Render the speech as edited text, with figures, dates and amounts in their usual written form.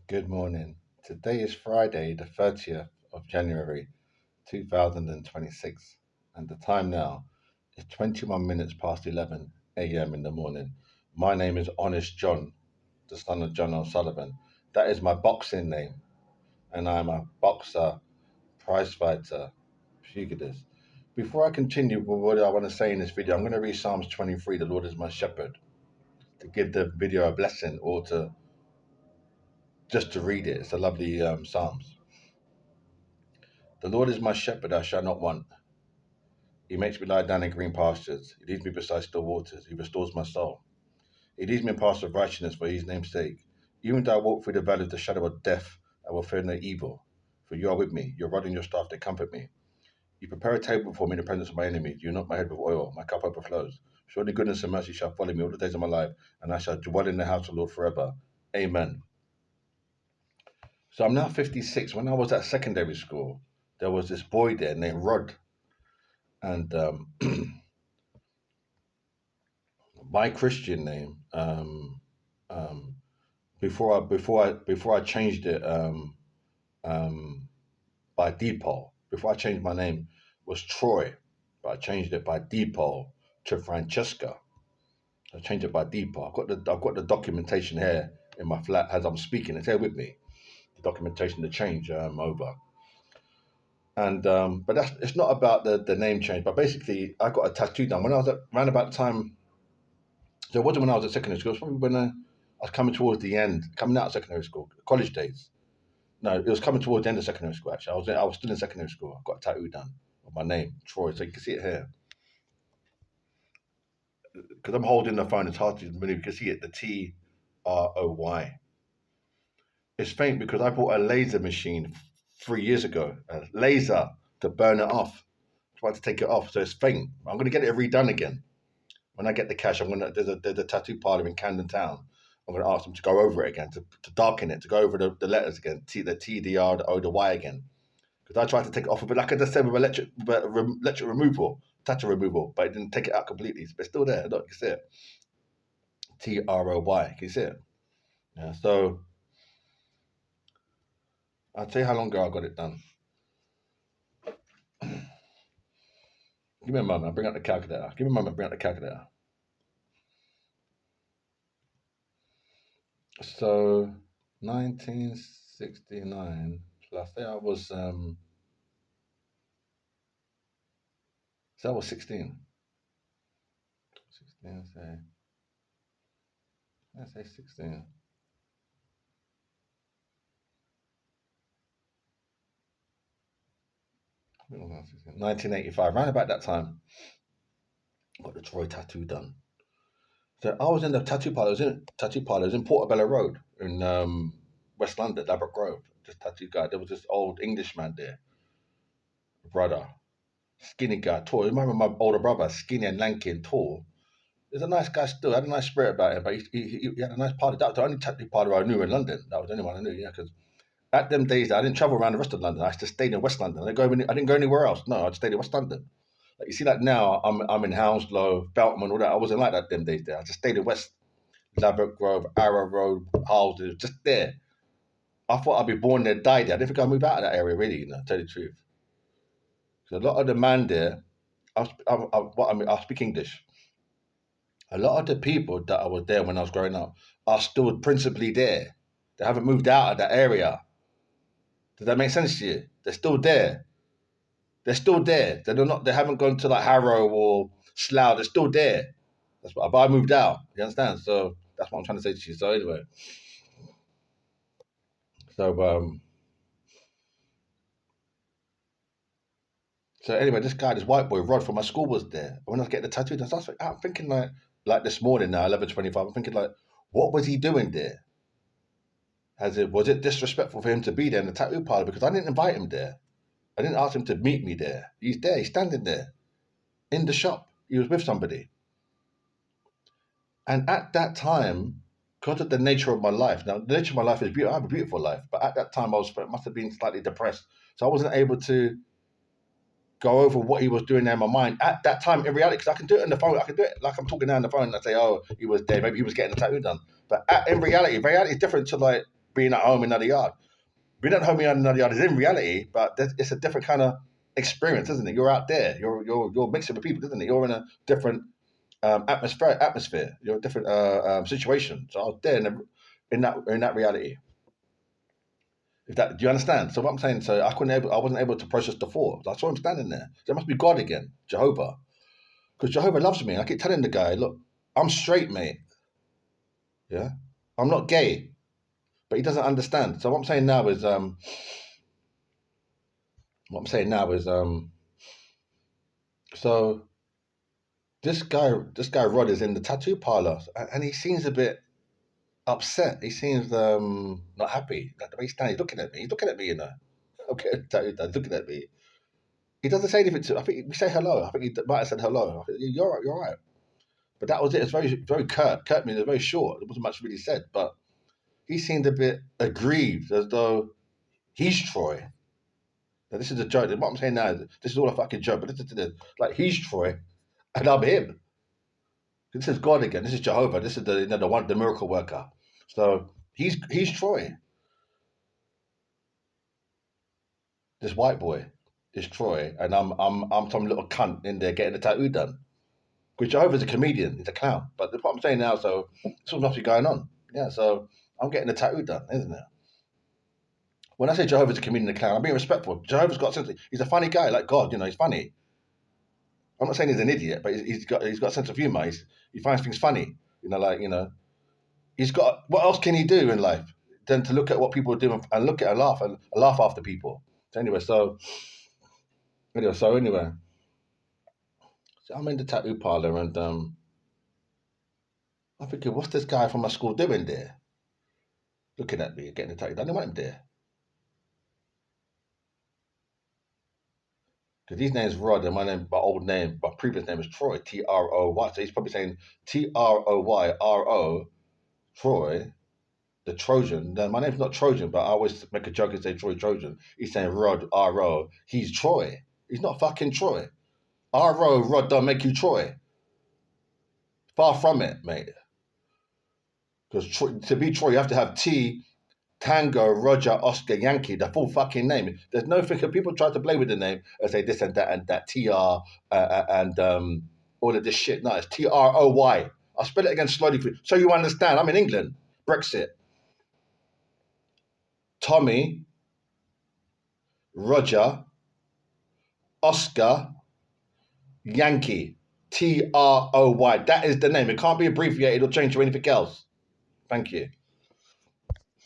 Good morning. Today is Friday, the 30th of January, 2026, and the time now is 21 minutes past 11 a.m. in the morning. My name is Honest John, the son of John O'Sullivan. That is my boxing name, and I'm a boxer, prize fighter, pugilist. Before I continue with what I want to say in this video, I'm going to read Psalms 23, the Lord is my shepherd, to give the video a blessing or to just to read it. It's a lovely Psalms. The Lord is my shepherd, I shall not want. He makes me lie down in green pastures. He leads me beside still waters. He restores my soul. He leads me in paths of righteousness for his name's sake. Even though I walk through the valley of the shadow of death, I will fear no evil. For you are with me. Your rod and your staff, they comfort me. You prepare a table before me in the presence of my enemies. You anoint my head with oil. My cup overflows. Surely goodness and mercy shall follow me all the days of my life, and I shall dwell in the house of the Lord forever. Amen. So I'm now 56. When I was at secondary school, there was this boy there named Rod. And my Christian name, um, before I changed it um, by default, before I changed my name, was Troy, but I changed it by default to Francesca. I changed it by default. I've got the documentation here in my flat as I'm speaking. It's here with me. The documentation to change over. And but that's it's not about the name change. But basically, I got a tattoo done when I was around about the time. So it wasn't when I was at secondary school. It was probably when I was coming towards the end, coming out of secondary school, college days. No, it was coming towards the end of secondary school. Actually, I was still in secondary school. I got a tattoo done of my name, Troy. So you can see it here because I'm holding the phone. It's hard to believe. You can see it. The Troy. It's faint because I bought a laser machine 3 years ago. A laser to burn it off. Tried to take it off, so it's faint. I'm gonna get it redone again. When I get the cash, there's a tattoo parlor in Camden Town. I'm gonna ask them to go over it again, to darken it, to go over the letters again, the T, the R, the O, the Y again. Because I tried to take it off, but like I just said with electric removal, tattoo removal, but it didn't take it out completely. But it's still there. Look, you can see it. Troy. Can you see it? Yeah. So I'll tell you how long ago I got it done. Give me a moment. I'll bring out the calculator. Give me a moment. Bring out the calculator. So 1969 plus. I was 16. 16. Let's say 16. 1985. Around about that time, I got the Troy tattoo done. So I was in the tattoo parlor. I was in tattoo parlor. It was in Portobello Road in West London, Ladbroke Grove. This tattoo guy. There was this old Englishman there, brother, skinny guy, tall. I remember my older brother, skinny and lanky and tall. He's a nice guy still. Had a nice spirit about him, but he had a nice party. That was the only tattoo parlor I knew in London. That was the only one I knew. Yeah, because at them days, I didn't travel around the rest of London. I just stayed in West London. I didn't go anywhere else. No, I just stayed in West London. Like you see, like now, I'm in Hounslow, Feltham, all that. I wasn't like that them days. There, I just stayed in West Ladbroke Grove, Arrow Road, Harlesden, just there. I thought I'd be born there, die there. I didn't think I'd move out of that area, really. To tell you the truth. So a lot of the man there, I speak English. A lot of the people that I was there when I was growing up are still principally there. They haven't moved out of that area. Does that make sense to you? They're still there. They're still there. They're not. They haven't gone to like Harrow or Slough. They're still there. That's what. But I moved out. You understand? So that's what I'm trying to say to you. So anyway, so this guy, this white boy, Rod from my school was there. When I was getting the tattoo, I'm thinking like this morning now, 11:25. I'm thinking like, what was he doing there? Was it disrespectful for him to be there in the tattoo parlor because I didn't invite him there. I didn't ask him to meet me there. He's there. He's standing there in the shop. He was with somebody. And at that time, because of the nature of my life, now the nature of my life is beautiful. I have a beautiful life, but at that time must have been slightly depressed, so I wasn't able to go over what he was doing there in my mind at that time in reality. Because I can do it on the phone. I can do it like I'm talking now on the phone and I say, "Oh, he was there. Maybe he was getting a tattoo done." But in reality is different to like being at home in another yard. Being at home in another yard is in reality, but it's a different kind of experience, isn't it? You're out there. You're mixing with people, isn't it? You're in a different atmosphere. You're a different situation. So I was there in that reality. If that, do you understand? So what I'm saying, so I wasn't able to process the thought. I saw him standing there. There must be God again, Jehovah, because Jehovah loves me. And I keep telling the guy, look, I'm straight, mate. Yeah, I'm not gay, but he doesn't understand. So what I'm saying now is, so this guy Rod is in the tattoo parlor, and he seems a bit upset. He seems not happy. Like the way he's standing, he's looking at me. He's looking at me, you know. Okay, he's looking at me. He doesn't say anything to. I think we say hello. I think he might have said hello. I think, you're right. You're right. But that was it. It's very curt. Curt means it's very short. There wasn't much really said, but he seemed a bit aggrieved, as though he's Troy. Now, this is a joke. What I'm saying now is this is all a fucking joke. But listen to this. Like he's Troy, and I'm him. This is God again. This is Jehovah. This is the miracle worker. So he's Troy. This white boy is Troy, and I'm some little cunt in there getting a tattoo done. Because Jehovah's a comedian, he's a clown. But what I'm saying now, so this must be going on. Yeah, so I'm getting a tattoo done, isn't it? When I say Jehovah's a comedian and a clown, I'm being respectful. Jehovah's got sense. He's a funny guy, like God. You know, he's funny. I'm not saying he's an idiot, but he's got a sense of humor. He finds things funny. You know, like he's got. What else can he do in life than to look at what people do and look at and laugh after people? So anyway, so I'm in the tattoo parlor and I'm thinking, what's this guy from my school doing there? Looking at me, getting a tattoo. I didn't want him there. Because his name's Rod and my previous name is Troy, Troy. So he's probably saying Troyro, Troy, the Trojan. Then my name's not Trojan, but I always make a joke and say Troy Trojan. He's saying Rod, R-O. He's Troy. He's not fucking Troy. R-O, Rod don't make you Troy. Far from it, mate. Because to be Troy, you have to have T, Tango, Roger, Oscar, Yankee, the full fucking name. There's no figure. People try to play with the name and say this and that TR and all of this shit. No, it's TROY. I'll spell it again slowly for you so you understand. I'm in England. Brexit. Tommy, Roger, Oscar, Yankee. TROY. That is the name. It can't be abbreviated or changed to anything else. Thank you.